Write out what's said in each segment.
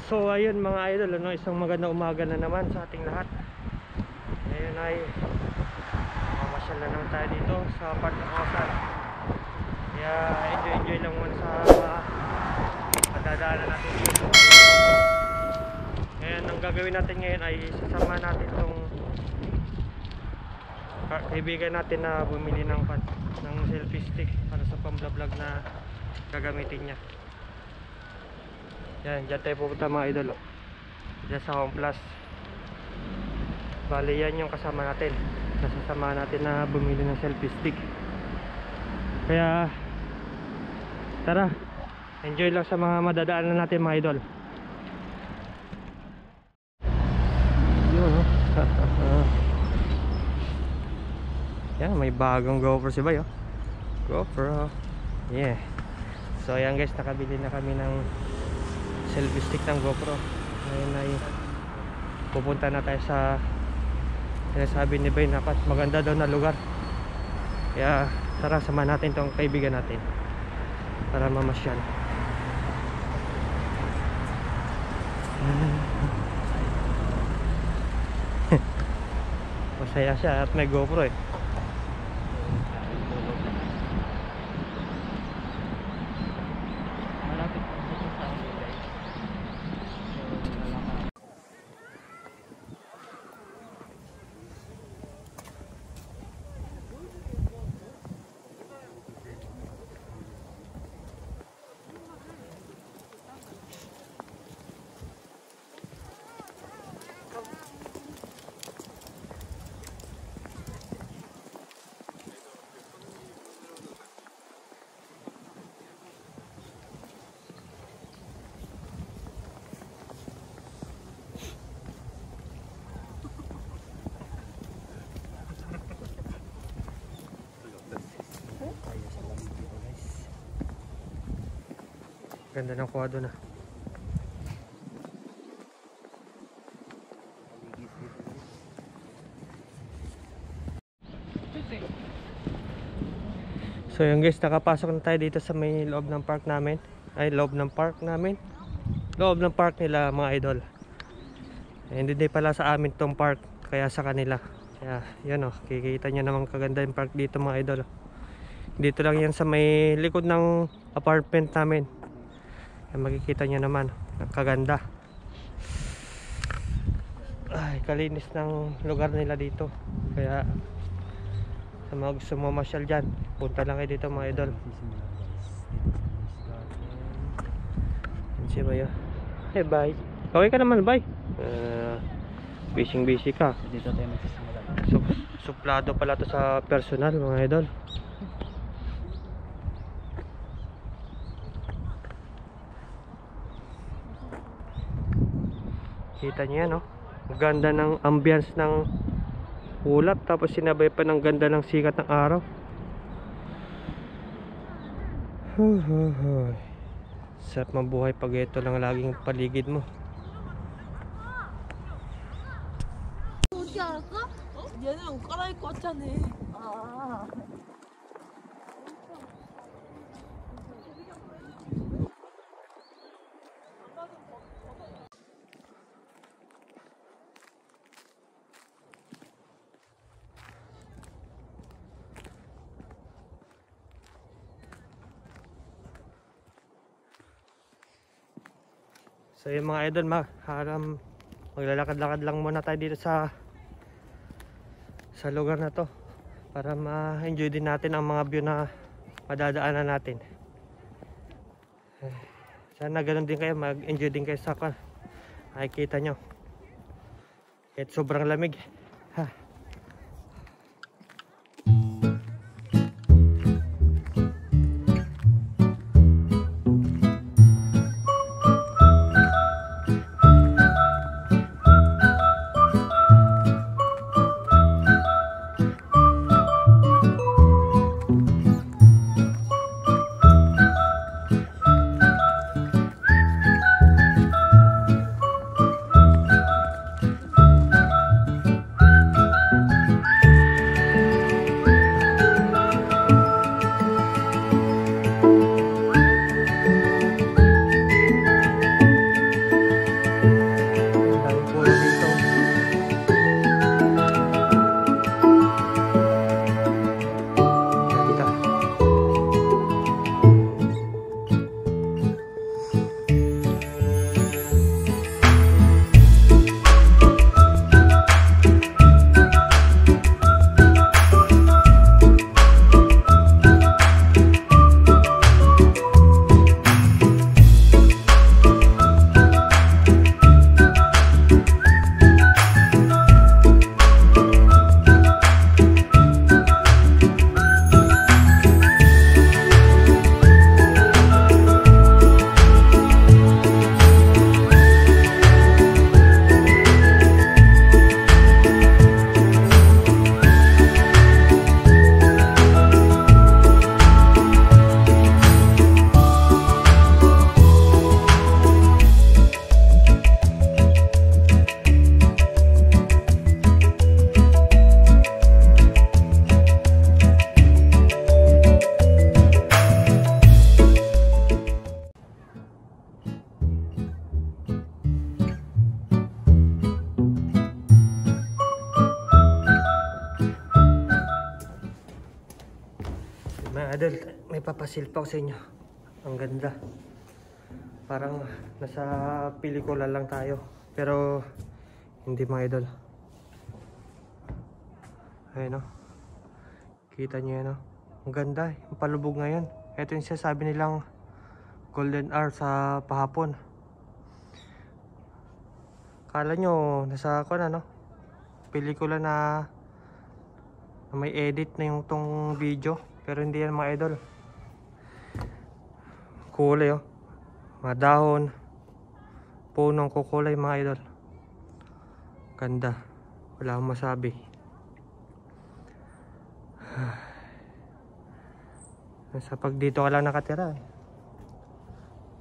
So ayun mga idol, ano, isang magandang umaga na naman sa ating lahat. Ngayon ay mamasyal na naman tayo dito sa part ng Osan. Kaya enjoy lang muna sa madadaanan natin dito. Ngayon ang gagawin natin ngayon ay sasama natin itong kaibigan natin na bumili ng selfie stick para sa pang-vlog na gagamitin niya. Yan, dyan tayo pupunta mga idol, oh. Dyan sa Home Plus. Bali yan yung kasama natin, nasasama natin na bumili ng selfie stick. Kaya tara, enjoy lang sa mga madadaanan natin mga idol. Yun, oh. Yan, may bagong GoPro si Bay, oh. GoPro, yeah. So yan guys, nakabili na kami ng selfie stick ng GoPro. Ngayon ay pupunta na tayo sa sinasabi ni Bay na maganda daw na lugar. Kaya tara, sama natin tong kaibigan natin para mamasyal. Masaya siya at may GoPro eh. Ganda ng kwado na. So yung guys, nakapasok na tayo dito sa may loob ng park namin. Loob ng park nila mga idol. Hindi din pala sa amin tong park, kaya sa kanila. Kaya yan, oh, kikita nyo naman kaganda yung park dito mga idol. Dito lang yan sa may likod ng apartment namin. Makikita nyo naman, kaganda. Ay, kalinis ng lugar nila dito. Kaya sa mga gusto mo masyal dyan, punta lang kayo dito mga idol. Yan si Bay. Hey Bay, okay ka naman Bay? Busy ka. Dito tayo magsisimula. Suplado pala to sa personal mga idol. Kita niyo yan, no? Ganda ng ambience ng ulap, tapos sinabay pa ng ganda ng sikat ng araw. Sarap mabuhay pag ito lang laging paligid mo. 어디 알았어? 얘는 옷 갈아입고 왔잖아. 아. So yung mga idol, maglalakad-lakad lang muna tayo dito sa lugar na to para ma-enjoy din natin ang mga view na madadaanan natin. Sana ganun din kayo, mag-enjoy din kayo sa makikita nyo kahit sobrang lamig. Mga idol, may papasil pa ako sa inyo. Ang ganda. Parang nasa pelikula lang tayo. Pero hindi mga idol. Ayun o. Kita nyo yan o. Ang ganda eh. Ang palubog ngayon. Ito yung sinasabi nilang golden hour sa pahapon. Kala nyo nasa ako na no? Pelikula na may edit na yung tong video. Pero hindi yan mga idol. Kulay oh. Mga dahon. Punong kukulay mga idol. Ganda. Wala akong masabi. Sa pag dito ka lang nakatira eh.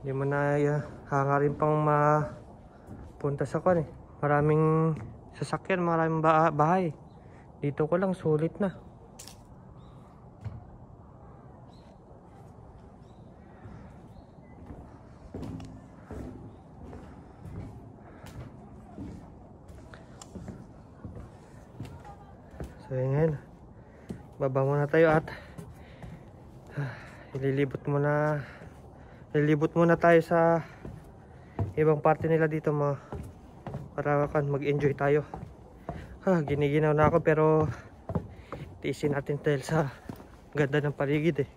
Hindi mo na hangarin pang mapunta sa kwan eh. Maraming sasakyan, maraming bahay. Dito ko lang sulit na. So yun, baba muna tayo at ililibot muna tayo sa ibang parte nila dito para mag-enjoy tayo. Giniginaw na ako pero tiisin natin dahil sa ganda ng paligid eh.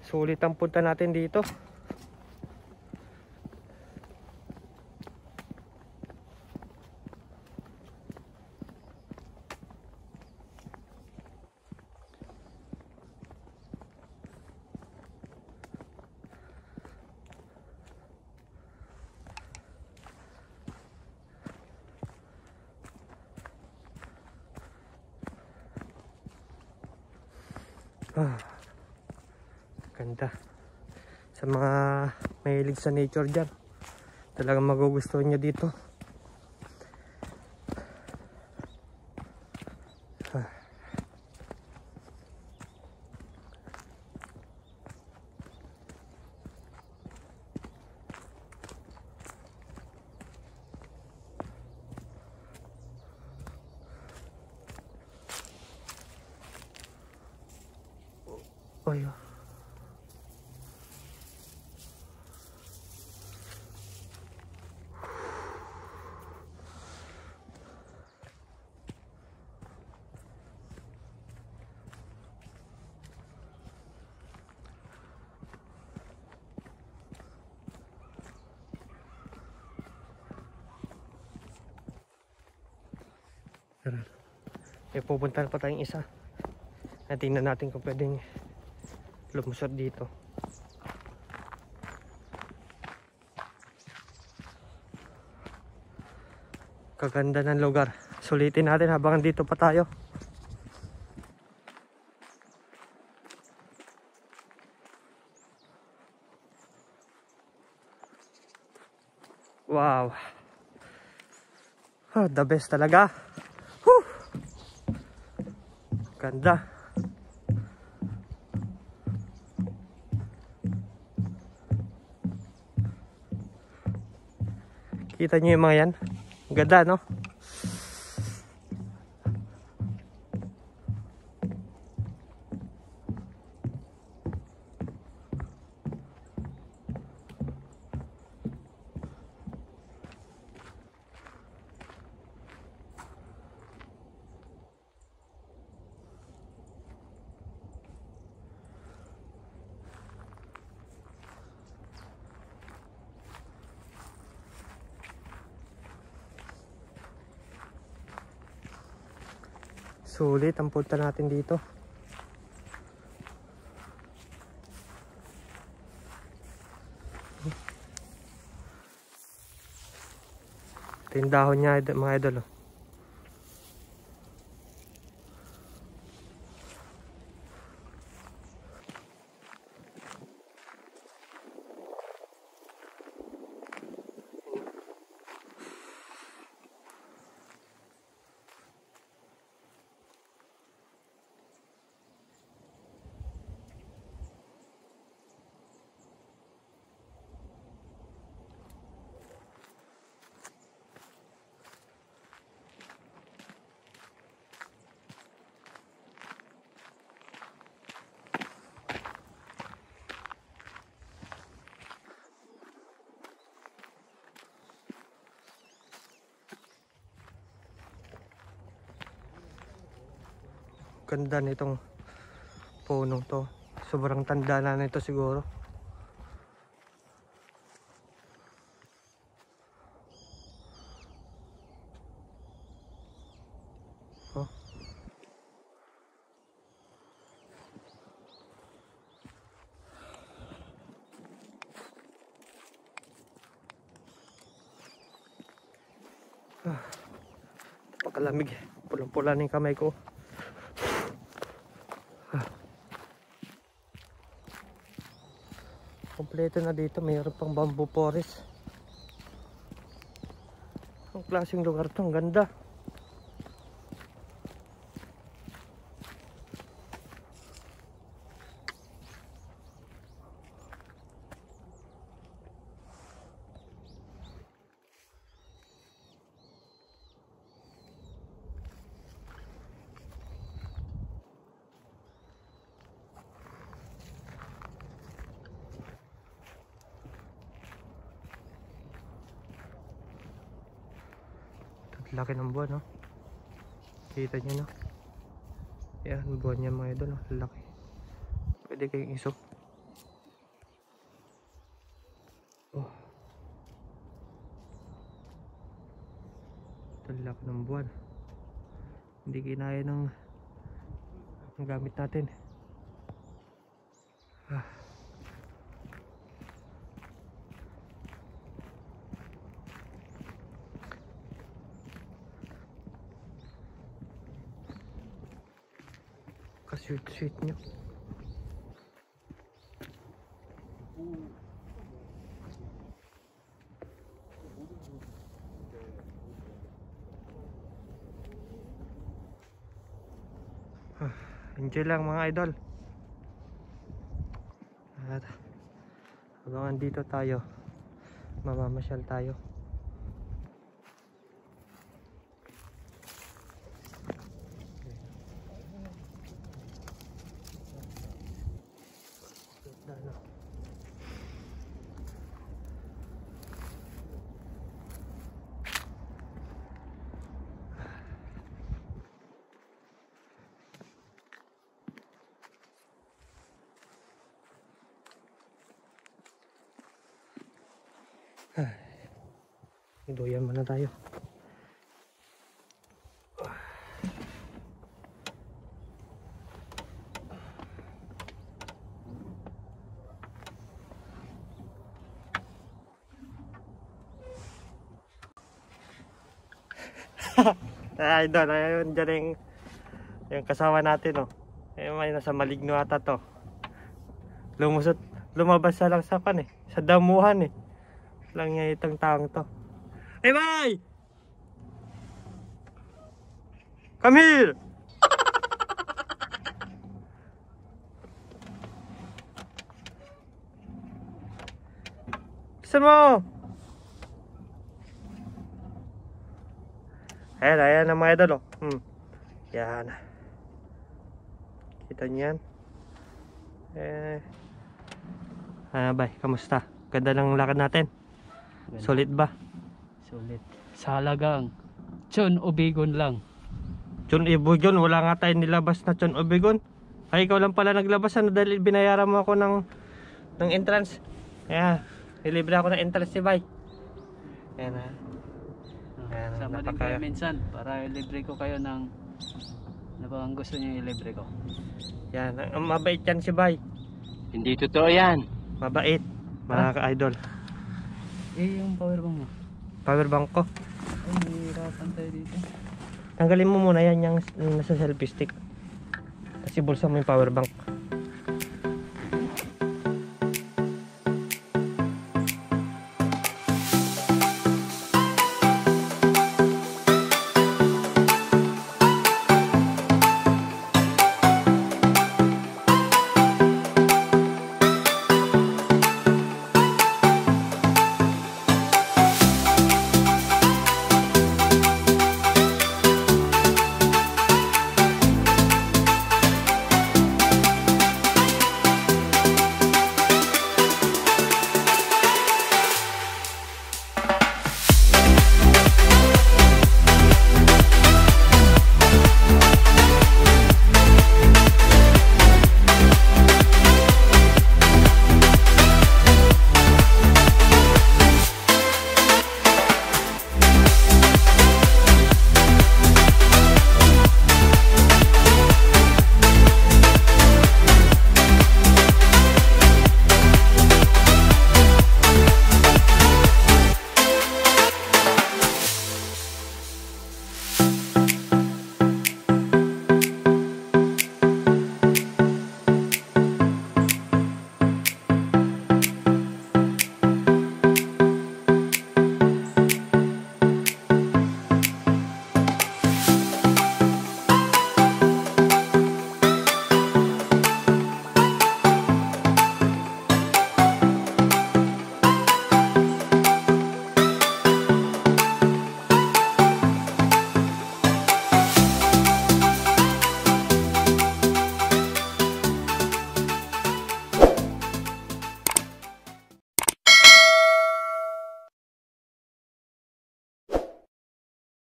Sulit ang punta natin dito. Ganda. Sa mga mahilig sa nature dyan, talagang magugustuhan nyo dito. Oh yeah. May pupuntahan pa tayong isa. Tingnan natin kung pwedeng lumusot dito. Kaganda ng lugar. Sulitin natin habang dito pa tayo. Wow. The best talaga. Whew. Ganda. Kita nyo yung mga yan? Ganda, no? Sulit ang punta natin dito. Ito yung dahon niya mga idol. Ganda nitong punong to. Sobrang tanda na nito siguro. Oh. Pakalamig. Pulang-pula ng kamay ko. Kompleto na dito. Mayroon pang bamboo forest. Ang klaseng lugar to. Ang ganda. Laki ng buwan, no? Kita nyo, no? Yan, buwan niya mga idol, no? Laki. Pwede kayong isok. Oh. Ito, laki ng buwan. Hindi kinaya ng gamit natin. Ah. Sweet nyo. Enjoy lang mga idol. At habang andito tayo, mamamasyal tayo. Idoyan muna tayo. Idol, ayun dyan yung kasama natin, oh. May nasa Maligno ata to. Lumabas sa lang sa sa damuhan lang niya itong taong to. Hey, bye! Come here! Saan mo? Ayan ang mga idol, oh. Yan. Kita niyan. Bye, kamusta? Ganda ng lakad natin. Ganda. Solid ba? Sulit. Sa halagang Chon Obigon lang. Chon Obigon, wala nga tayong nilabas na Chon Obigon. Ay, ikaw lang pala naglabas dahil binayaran mo ako ng entrance. Ayan, nilibre ako ng entrance si Bay. Ayan na. Ayan, Sama din kayo minsan para ilibre ko kayo ng ano ba ang gusto niyo ilibre ko. Yan, ang mabait yan si Bay. Hindi totoo yan. Mabait, mga ka-idol. Yung powerbank mo. Powerbank ko. Ay, nahihirapan tayo dito. Tanggalin mo muna yan yung nasa selfie stick. Kasi bulsa mo yung powerbank.